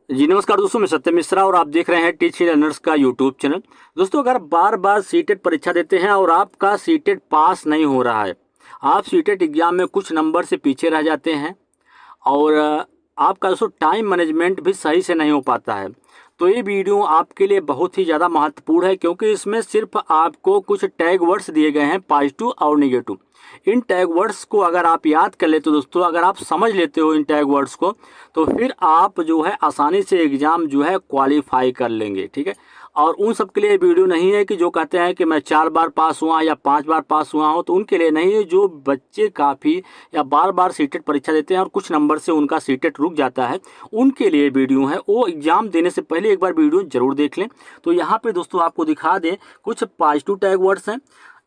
जी नमस्कार दोस्तों, मैं सत्यम मिश्रा और आप देख रहे हैं टीच लर्नर्स का यूट्यूब चैनल। दोस्तों, अगर बार बार सीटेट परीक्षा देते हैं और आपका सीटेट पास नहीं हो रहा है, आप सीटेट एग्जाम में कुछ नंबर से पीछे रह जाते हैं और आपका दोस्तों टाइम मैनेजमेंट भी सही से नहीं हो पाता है, तो ये वीडियो आपके लिए बहुत ही ज़्यादा महत्वपूर्ण है, क्योंकि इसमें सिर्फ आपको कुछ टैग वर्ड्स दिए गए हैं, पॉजिटिव और नेगेटिव। इन टैग वर्ड्स को अगर आप याद कर लेते हो दोस्तों, अगर आप समझ लेते हो इन टैग वर्ड्स को, तो फिर आप जो है आसानी से एग्ज़ाम जो है क्वालिफाई कर लेंगे। ठीक है, और उन सब के लिए वीडियो नहीं है कि जो कहते हैं कि मैं 4 बार पास हुआ या 5 बार पास हुआ हूँ, तो उनके लिए नहीं है। जो बच्चे काफ़ी या बार बार सीटेट परीक्षा देते हैं और कुछ नंबर से उनका सीटेट रुक जाता है, उनके लिए वीडियो है। वो एग्ज़ाम देने से पहले एक बार वीडियो जरूर देख लें। तो यहाँ पे दोस्तों आपको दिखा दें, कुछ पॉजिटिव टैग वर्ड्स हैं।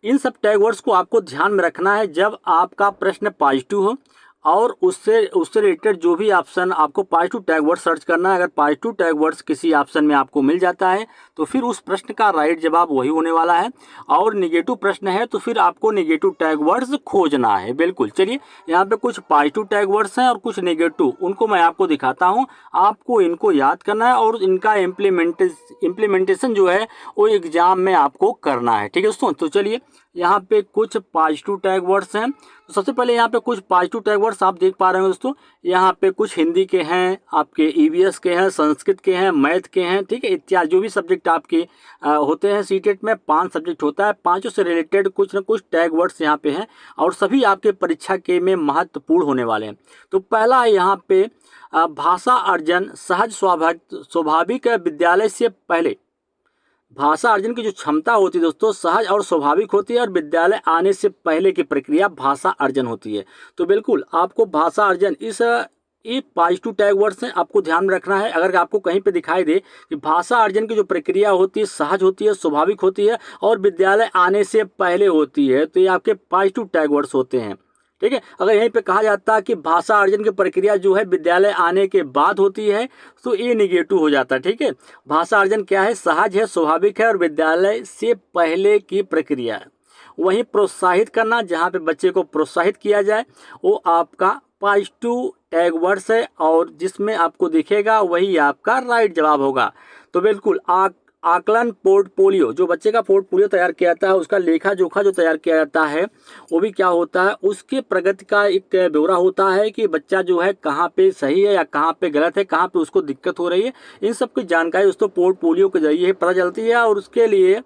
इन सब टैग वर्ड्स को आपको ध्यान में रखना है जब आपका प्रश्न पॉजिटिव हो, और उससे रिलेटेड जो भी ऑप्शन आपको पॉजिटिव टैग वर्ड सर्च करना है। अगर पॉजिटिव टैग वर्ड्स किसी ऑप्शन में आपको मिल जाता है तो फिर उस प्रश्न का राइट जवाब वही होने वाला है, और निगेटिव प्रश्न है तो फिर आपको निगेटिव टैग वर्ड्स खोजना है। बिल्कुल, चलिए यहाँ पे कुछ पॉजिटिव टैग वर्ड्स हैं और कुछ निगेटिव, उनको मैं आपको दिखाता हूँ। आपको इनको याद करना है और इनका इम्प्लीमेंटेशन जो है वो एग्जाम में आपको करना है। ठीक है दोस्तों, तो चलिए यहाँ पे कुछ पॉजिटिव टैग वर्ड्स हैं। तो सबसे पहले यहाँ पे कुछ पॉजिटिव टैग वर्ड्स आप देख पा रहे हो दोस्तों। यहाँ पे कुछ हिंदी के हैं, आपके ईवीएस के हैं, संस्कृत के हैं, मैथ के हैं, ठीक है, इत्यादि जो भी सब्जेक्ट आपके होते हैं। सीटेट में 5 सब्जेक्ट होता है, पांचों से रिलेटेड कुछ न कुछ टैग वर्ड्स यहाँ पे हैं और सभी आपके परीक्षा के में महत्वपूर्ण होने वाले हैं। तो पहला है यहाँ पे भाषा अर्जन सहज स्वाभाविक विद्यालय से पहले। भाषा अर्जन की जो क्षमता होती है दोस्तों, सहज और स्वाभाविक होती है, और विद्यालय आने से पहले की प्रक्रिया भाषा अर्जन होती है। तो बिल्कुल आपको भाषा अर्जन ये पॉजिटिव टैग वर्ड्स हैं, आपको ध्यान में रखना है। अगर आपको कहीं पे दिखाई दे कि भाषा अर्जन की जो प्रक्रिया होती है सहज होती है, स्वाभाविक होती है और विद्यालय आने से पहले होती है, तो ये आपके पॉजिटिव टैग वर्ड्स होते हैं। ठीक है, अगर यहीं पे कहा जाता है कि भाषा अर्जन की प्रक्रिया जो है विद्यालय आने के बाद होती है, तो ये निगेटिव हो जाता है। ठीक है, भाषा अर्जन क्या है, सहज है, स्वाभाविक है और विद्यालय से पहले की प्रक्रिया है। वहीं प्रोत्साहित करना, जहाँ पे बच्चे को प्रोत्साहित किया जाए, वो आपका पॉजिटिव टैग वर्ड्स है और जिसमें आपको दिखेगा वही आपका राइट जवाब होगा। तो बिल्कुल आकलन पोर्टफोलियो, जो बच्चे का पोर्टफोलियो तैयार किया जाता है, उसका लेखा जोखा जो तैयार किया जाता है, वो भी क्या होता है, उसके प्रगति का एक ब्यौरा होता है कि बच्चा जो है कहाँ पे सही है या कहाँ पे गलत है, कहाँ पे उसको दिक्कत हो रही है। इन सब की जानकारी दोस्तों पोर्टफोलियो के जरिए पता चलती है और उसके लिए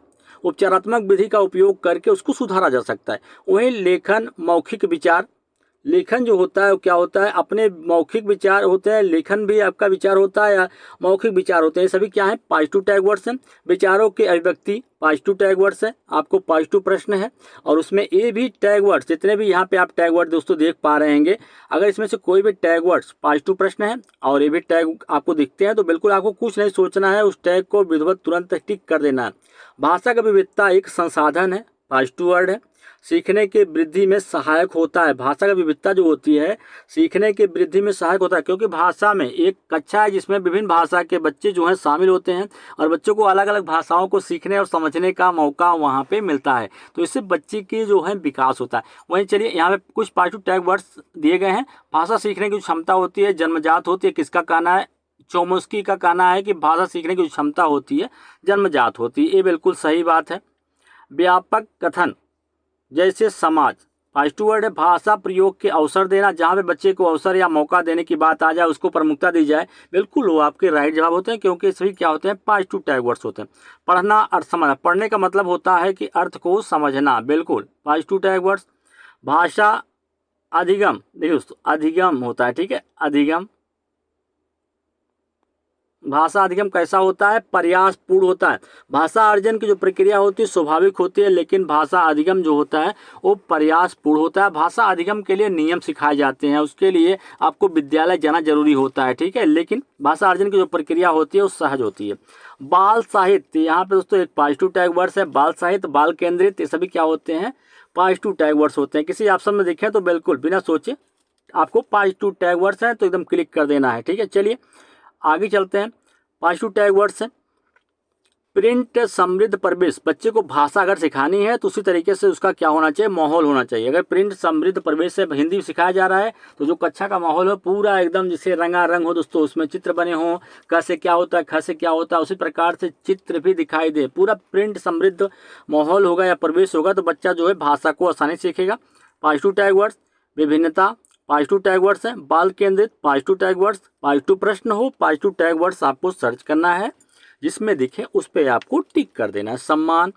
उपचारात्मक विधि का उपयोग करके उसको सुधारा जा सकता है। वहीं लेखन मौखिक विचार, लेखन जो होता है वो क्या होता है, अपने मौखिक विचार होते हैं, लेखन भी आपका विचार होता है या मौखिक विचार होते हैं, ये सभी क्या है, पॉजिटिव टैग वर्ड्स हैं। विचारों के अभिव्यक्ति पॉजिटिव टैग वर्ड्स है, आपको पॉजिटिव प्रश्न है और उसमें ये भी टैग वर्ड्स, जितने भी यहाँ पे आप टैग वर्ड दोस्तों देख पा रहे हैं, अगर इसमें से कोई भी टैग वर्ड्स पॉजिटिव प्रश्न है और ये भी टैग आपको दिखते हैं, तो बिल्कुल आपको कुछ नहीं सोचना है, उस टैग को विधिवत तुरंत टिक कर देना है। भाषा का विविधता एक संसाधन है, पॉजिटिव वर्ड है। सीखने के वृद्धि में सहायक होता है, भाषा का विविधता जो होती है सीखने के वृद्धि में सहायक होता है, क्योंकि भाषा में एक कक्षा है जिसमें विभिन्न भाषा के बच्चे जो हैं शामिल होते हैं और बच्चों को अलग अलग भाषाओं को सीखने और समझने का मौका वहाँ पे मिलता है, तो इससे बच्चे की जो है विकास होता है। वहीं चलिए यहाँ पे कुछ पॉजिटिव टैग वर्ड्स दिए गए हैं। भाषा सीखने की क्षमता होती है जन्मजात होती है, किसका कहना है, चोमस्की का कहना है कि भाषा सीखने की क्षमता होती है जन्मजात होती है, ये बिल्कुल सही बात है। व्यापक कथन जैसे समाज, पॉजिटिव वर्ड है। भाषा प्रयोग के अवसर देना, जहाँ पे बच्चे को अवसर या मौका देने की बात आ जाए, उसको प्रमुखता दी जाए, बिल्कुल वो आपके राइट जवाब होते हैं, क्योंकि सभी क्या होते हैं, पॉजिटिव टैग वर्ड्स होते हैं। पढ़ना अर्थ समझना, पढ़ने का मतलब होता है कि अर्थ को समझना, बिल्कुल पॉजिटिव टैग वर्ड्स। भाषा अधिगम, देखिए दोस्तों अधिगम होता है, ठीक है, अधिगम, भाषा अधिगम कैसा होता है, प्रयास पूर्ण होता है। भाषा अर्जन की जो प्रक्रिया होती है स्वाभाविक होती है, लेकिन भाषा अधिगम जो होता है वो प्रयास पूर्ण होता है। भाषा अधिगम के लिए नियम सिखाए जाते हैं, उसके लिए आपको विद्यालय जाना जरूरी होता है, ठीक है, लेकिन भाषा अर्जन की जो प्रक्रिया होती है वो सहज होती है। बाल साहित्य, यहाँ पे दोस्तों एक पॉजिटिव टैग वर्ड्स है। बाल साहित्य, बाल केंद्रित, ये सभी क्या होते हैं, पॉजिटिव टैग वर्ड्स होते हैं। किसी ऑप्शन में देखें तो बिल्कुल बिना सोचे आपको पॉजिटिव टैग वर्ड्स हैं तो एकदम क्लिक कर देना है, ठीक है। चलिए आगे चलते हैं। पॉजिटिव टैग वर्ड्स हैं प्रिंट समृद्ध परिवेश, बच्चे को भाषा अगर सिखानी है तो उसी तरीके से उसका क्या होना चाहिए, माहौल होना चाहिए। अगर प्रिंट समृद्ध परिवेश से हिंदी सिखाया जा रहा है तो जो कक्षा का माहौल हो पूरा एकदम जिसे रंगारंग हो दोस्तों, उसमें चित्र बने हों, क से क्या होता है, ख से क्या होता है, उसी प्रकार से चित्र भी दिखाई दे, पूरा प्रिंट समृद्ध माहौल होगा या परिवेश होगा तो बच्चा जो है भाषा को आसानी से सीखेगा। पॉजिटिव टैग वर्ड्स, विभिन्नता पॉजिटिव टैग वर्ड्स हैं, बाल केंद्रित पॉजिटिव टैग वर्ड्स, पॉजिटिव प्रश्न हो पॉजिटिव टैग वर्ड्स आपको सर्च करना है, जिसमें दिखे उस पर आपको टिक कर देना है। सम्मान,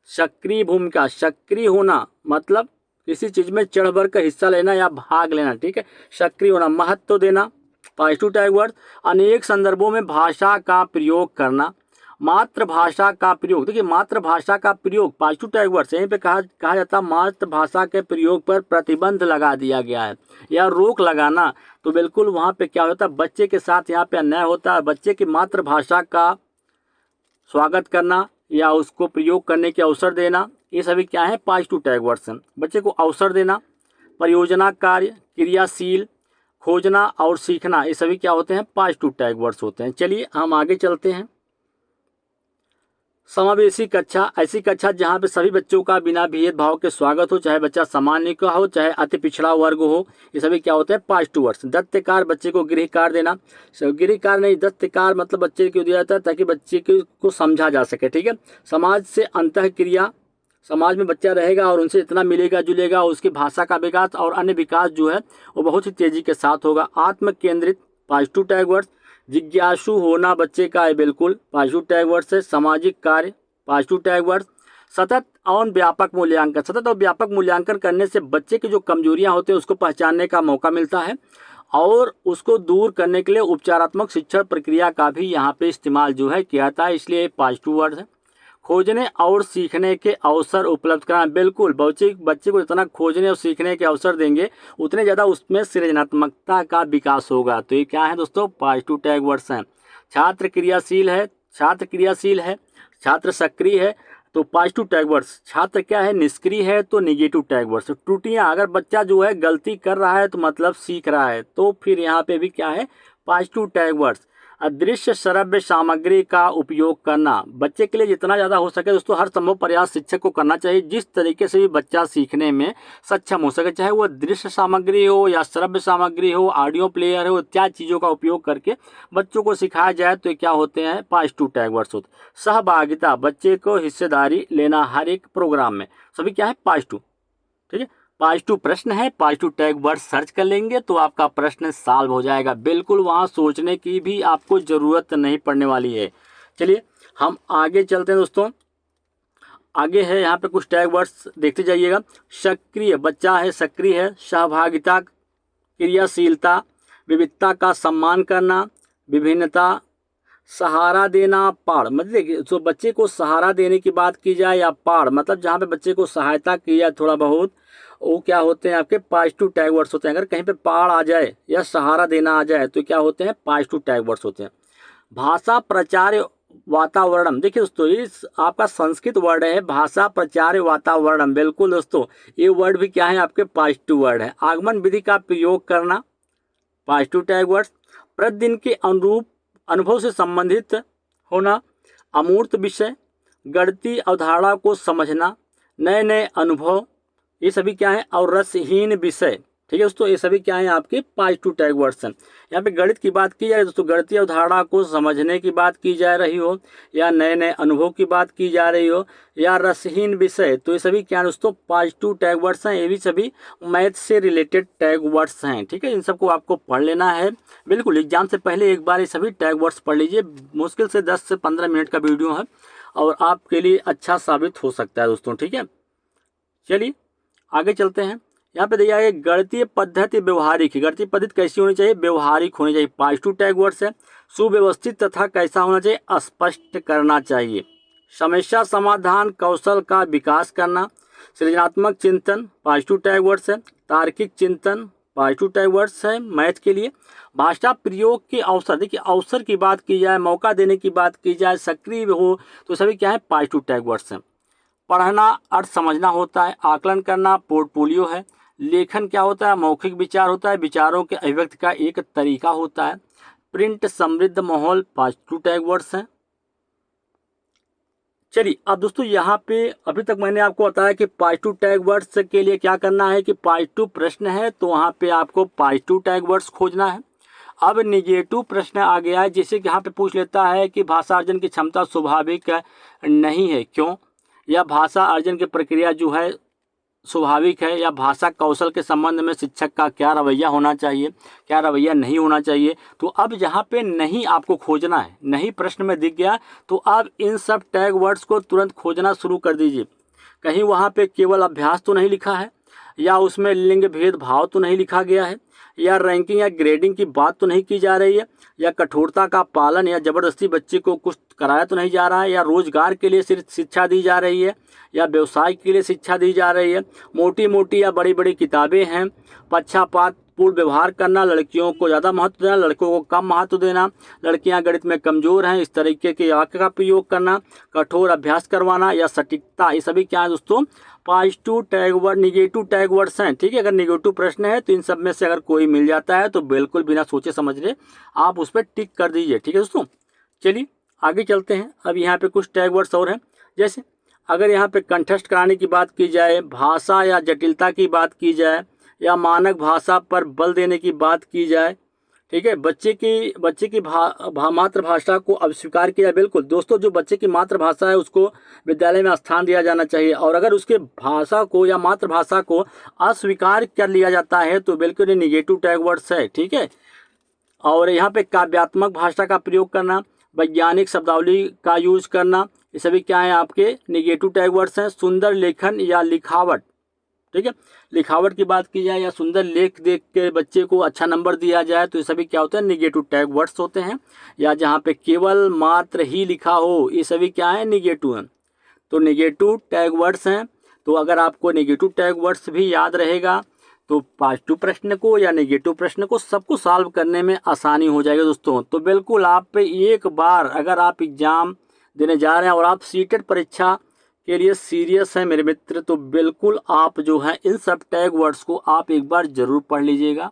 सक्रिय भूमिका, सक्रिय होना मतलब किसी चीज में चढ़ बढ़ कर हिस्सा लेना या भाग लेना, ठीक है, सक्रिय होना। महत्व देना पॉजिटिव टैग वर्ड, अनेक संदर्भों में भाषा का प्रयोग करना, मातृभाषा का प्रयोग, देखिए मातृभाषा का प्रयोग पॉजिटिव टैग वर्ड यहीं पे कहा जाता है मातृभाषा के प्रयोग पर प्रतिबंध लगा दिया गया है या रोक लगाना, तो बिल्कुल वहाँ पे क्या होता है, बच्चे के साथ यहाँ पे अन्याय होता है। बच्चे की मातृभाषा का स्वागत करना या उसको प्रयोग करने के अवसर देना, ये सभी क्या है, पॉजिटिव टैग वर्ड्स हैं। बच्चे को अवसर देना, परियोजना कार्य, क्रियाशील, खोजना और सीखना, ये सभी क्या होते हैं, पॉजिटिव टैग वर्ड्स होते हैं। चलिए हम आगे चलते हैं। समावेशी कक्षा, ऐसी कक्षा जहाँ पे सभी बच्चों का बिना भेदभाव के स्वागत हो, चाहे बच्चा सामान्य का हो चाहे अति पिछड़ा वर्ग हो, ये सभी क्या होते हैं, पॉजिटिव वर्ड्स। दत्तकार, बच्चे को गृह कार्य देना, गृह कार्य नहीं दत्तकार मतलब बच्चे को दिया जाता है ताकि बच्चे को समझा जा सके, ठीक है। समाज से अंतः क्रिया, समाज में बच्चा रहेगा और उनसे इतना मिलेगा जुलेगा, उसकी भाषा का विकास और अन्य विकास जो है वो बहुत ही तेजी के साथ होगा। आत्म केंद्रित पॉजिटिव टैग वर्ड्स, जिज्ञासु होना बच्चे का है बिल्कुल पॉजिटिव टैग वर्ड्स है। सामाजिक कार्य पॉजिटिव टैग वर्ड्स। सतत और व्यापक मूल्यांकन, सतत और व्यापक मूल्यांकन करने से बच्चे की जो कमजोरियां होती हैं उसको पहचानने का मौका मिलता है और उसको दूर करने के लिए उपचारात्मक शिक्षण प्रक्रिया का भी यहाँ पे इस्तेमाल जो है किया जाता है, इसलिए पॉजिटिव वर्ड है। खोजने और सीखने के अवसर उपलब्ध कराना, बिल्कुल बच्चे को जितना खोजने और सीखने के अवसर देंगे उतने ज़्यादा उसमें सृजनात्मकता का विकास होगा। तो ये क्या है दोस्तों, पॉजिटिव टैग वर्ड्स हैं। छात्र क्रियाशील है, छात्र क्रियाशील है, छात्र सक्रिय है तो पॉजिटिव टैग वर्ड्स। छात्र क्या है, निष्क्रिय है तो निगेटिव टैग वर्ड्स। त्रुटियां, अगर बच्चा जो है गलती कर रहा है तो मतलब सीख रहा है, तो फिर यहाँ पे भी क्या है, पॉजिटिव टैग वर्ड्स। अदृश्य श्रव्य सामग्री का उपयोग करना, बच्चे के लिए जितना ज़्यादा हो सके दोस्तों हर संभव प्रयास शिक्षक को करना चाहिए जिस तरीके से भी बच्चा सीखने में सक्षम हो सके, चाहे वो दृश्य सामग्री हो या श्रव्य सामग्री हो, ऑडियो प्लेयर हो, इत्यादि चीज़ों का उपयोग करके बच्चों को सिखाया जाए तो क्या होते हैं, पॉजिटिव टैग वर्ड्स होते हैं। सहभागिता, बच्चे को हिस्सेदारी लेना हर एक प्रोग्राम में, सभी क्या है, पॉजिटिव, ठीक है। पॉजिटिव प्रश्न है, पॉजिटिव टैग वर्ड सर्च कर लेंगे तो आपका प्रश्न सॉल्व हो जाएगा, बिल्कुल वहाँ सोचने की भी आपको ज़रूरत नहीं पड़ने वाली है। चलिए हम आगे चलते हैं दोस्तों। आगे है यहाँ पे कुछ टैग वर्ड्स देखते जाइएगा। सक्रिय, बच्चा है सक्रिय है। सहभागिता, क्रियाशीलता, विविधता का सम्मान करना, विभिन्नता, सहारा देना, पाड़, मतलब देखिए तो बच्चे को सहारा देने की बात की जाए या पाड़ मतलब जहाँ पे बच्चे को सहायता की जाए थोड़ा बहुत, वो क्या होते हैं, आपके पॉजिटिव टैग वर्ड्स होते हैं। अगर कहीं पे पाड़ आ जाए या सहारा देना आ जाए तो क्या होते हैं, पॉजिटिव टैग वर्ड्स होते हैं। भाषा प्रचार वातावरण, देखिए दोस्तों इस आपका संस्कृत वर्ड है भाषा प्रचार वातावरण, बिल्कुल दोस्तों ये वर्ड भी क्या है, आपके पॉजिटिव वर्ड है। आगमन विधि का प्रयोग करना, पॉजिटिव टैग वर्ड्स। प्रतिदिन के अनुरूप अनुभव से संबंधित होना, अमूर्त विषय, गणितीय अवधारणा को समझना, नए नए अनुभव, ये सभी क्या है, और रसहीन विषय, ठीक है दोस्तों, ये सभी क्या है, आपके पॉजिटिव टैग वर्ड्स हैं। यहाँ पे गणित की बात की जाए दोस्तों, गणितीय अवधारणा को समझने की बात की जा रही हो या नए नए अनुभव की बात की जा रही हो या रसहीन विषय, तो ये सभी क्या है दोस्तों, पॉजिटिव टैग वर्ड्स हैं। ये भी सभी मैथ से रिलेटेड टैग वर्ड्स हैं, ठीक है। इन सबको आपको पढ़ लेना है, बिल्कुल एग्जाम से पहले एक बार ये सभी टैग वर्ड्स पढ़ लीजिए। मुश्किल से 10 से 15 मिनट का वीडियो है और आपके लिए अच्छा साबित हो सकता है दोस्तों, ठीक है। चलिए आगे चलते हैं। यहाँ पे देखिए गणितीय पद्धति व्यवहारिक, गणितीय पद्धति कैसी होनी चाहिए, व्यवहारिक होनी चाहिए, पॉजिटिव टैग वर्ड्स है। सुव्यवस्थित तथा कैसा होना चाहिए, स्पष्ट करना चाहिए। समस्या समाधान कौशल का विकास करना, सृजनात्मक चिंतन, पॉजिटिव टैग वर्ड्स है। तार्किक चिंतन, पॉजिटिव टैग वर्ड्स है मैथ के लिए। भाषा प्रयोग के अवसर, देखिए अवसर की बात की जाए, मौका देने की बात की जाए, सक्रिय हो तो सभी क्या है, पॉजिटिव टैग वर्ड्स हैं। पढ़ना अर्थ समझना होता है, आकलन करना पोर्टफोलियो है। लेखन क्या होता है, मौखिक विचार होता है, विचारों के अभिव्यक्ति का एक तरीका होता है। प्रिंट समृद्ध माहौल, पॉजिटिव टैग वर्ड्स हैं। चलिए अब दोस्तों यहाँ पे अभी तक मैंने आपको बताया कि पॉजिटिव टैग वर्ड्स के लिए क्या करना है कि पॉजिटिव प्रश्न है तो वहाँ पे आपको पॉजिटिव टैग वर्ड्स खोजना है। अब निगेटिव प्रश्न आ गया है, जैसे कि यहाँ पे पूछ लेता है कि भाषा अर्जन की क्षमता स्वाभाविक नहीं है, क्यों? या भाषा अर्जन की प्रक्रिया जो है स्वाभाविक है, या भाषा कौशल के संबंध में शिक्षक का क्या रवैया होना चाहिए, क्या रवैया नहीं होना चाहिए। तो अब जहाँ पे नहीं आपको खोजना है, नहीं प्रश्न में दिख गया, तो आप इन सब टैग वर्ड्स को तुरंत खोजना शुरू कर दीजिए। कहीं वहाँ पे केवल अभ्यास तो नहीं लिखा है, या उसमें लिंग भेदभाव तो नहीं लिखा गया है, या रैंकिंग या ग्रेडिंग की बात तो नहीं की जा रही है, या कठोरता का पालन या ज़बरदस्ती बच्चे को कुछ कराया तो नहीं जा रहा है, या रोजगार के लिए सिर्फ शिक्षा दी जा रही है, या व्यवसाय के लिए शिक्षा दी जा रही है। मोटी मोटी या बड़ी बड़ी किताबें हैं। पक्षपात पूर्ण व्यवहार करना, लड़कियों को ज़्यादा महत्व देना, लड़कों को कम महत्व देना, लड़कियां गणित में कमज़ोर हैं, इस तरीके के वाक्य का प्रयोग करना, कठोर अभ्यास करवाना, या सटीकता, ये सभी क्या है दोस्तों positive tag word, negative tag words हैं। ठीक है, अगर निगेटिव प्रश्न है तो इन सब में से अगर कोई मिल जाता है तो बिल्कुल बिना सोचे समझे आप उस पर टिक कर दीजिए। ठीक है दोस्तों, चलिए आगे चलते हैं। अब यहाँ पे कुछ टैग वर्ड्स और हैं, जैसे अगर यहाँ पे कंठस्थ कराने की बात की जाए, भाषा या जटिलता की बात की जाए, या मानक भाषा पर बल देने की बात की जाए। ठीक है, बच्चे की मातृभाषा को अस्वीकार किया। बिल्कुल दोस्तों, जो बच्चे की मातृभाषा है उसको विद्यालय में स्थान दिया जाना चाहिए, और अगर उसके भाषा को या मातृभाषा को अस्वीकार कर लिया जाता है तो बिल्कुल ये निगेटिव टैग वर्ड्स है। ठीक है, और यहाँ पे काव्यात्मक भाषा का प्रयोग करना, वैज्ञानिक शब्दावली का यूज करना, ये सभी क्या है आपके निगेटिव टैग वर्ड्स हैं। सुंदर लेखन या लिखावट, ठीक है, लिखावट की बात की जाए या सुंदर लेख देख के बच्चे को अच्छा नंबर दिया जाए तो ये सभी क्या होते हैं निगेटिव टैग वर्ड्स होते हैं। या जहाँ पे केवल मात्र ही लिखा हो, ये सभी क्या है निगेटिव हैं। तो निगेटिव टैग वर्ड्स हैं। तो अगर आपको निगेटिव टैग वर्ड्स भी याद रहेगा तो पॉजिटिव प्रश्न को या नेगेटिव प्रश्न को सबको सॉल्व करने में आसानी हो जाएगी दोस्तों। तो बिल्कुल आप पे एक बार अगर आप एग्ज़ाम देने जा रहे हैं और आप सीटेट परीक्षा के लिए सीरियस हैं मेरे मित्र, तो बिल्कुल आप जो है इन सब टैग वर्ड्स को आप एक बार ज़रूर पढ़ लीजिएगा।